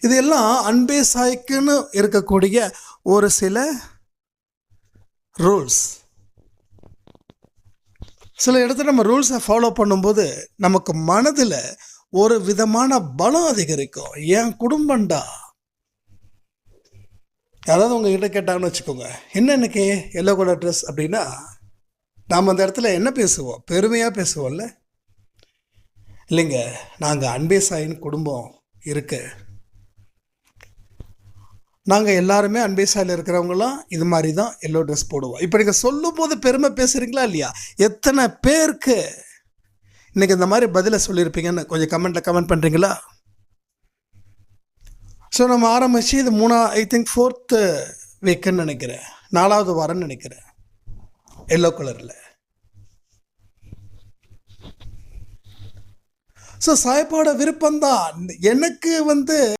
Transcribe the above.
இது எல்லாம் அன்பே சாய்க்குன்னு இருக்கக்கூடிய ஒரு சில ரூல்ஸ். சில இடத்துல நம்ம ரூல்ஸை ஃபாலோ பண்ணும்போது நமக்கு மனதில் ஒரு விதமான பலம் அதிகரிக்கும். என் குடும்பம்டா. யாராவது உங்ககிட்ட கேட்டாங்கன்னு வச்சுக்கோங்க, என்ன இன்னைக்கு எல்லோ கலர் ட்ரெஸ் அப்படின்னா, நாம் அந்த இடத்துல என்ன பேசுவோம்? பெருமையாக பேசுவோம்ல. இல்லைங்க, நாங்கள் அன்பே சாயின் குடும்பம் இருக்கு, நாங்கள் எல்லாருமே அன்பே சாயில் இருக்கிறவங்களாம் இது மாதிரி தான் எல்லோ ட்ரெஸ் போடுவோம். இப்போ நீங்கள் சொல்லும் போது பெருமை பேசுகிறீங்களா இல்லையா? எத்தனை பேருக்கு இன்றைக்கி இந்த மாதிரி பதிலை சொல்லியிருப்பீங்கன்னு கொஞ்சம் கமெண்ட் பண்ணுறீங்களா? ஸோ நம்ம ஆரம்பித்து இது ஐ திங்க் 4th வீக்குன்னு நினைக்கிறேன், 4வது வாரம்னு நினைக்கிறேன், எல்லோ கலரில். ஸோ சாய்ப்பாட விருப்பம்தான். எனக்கு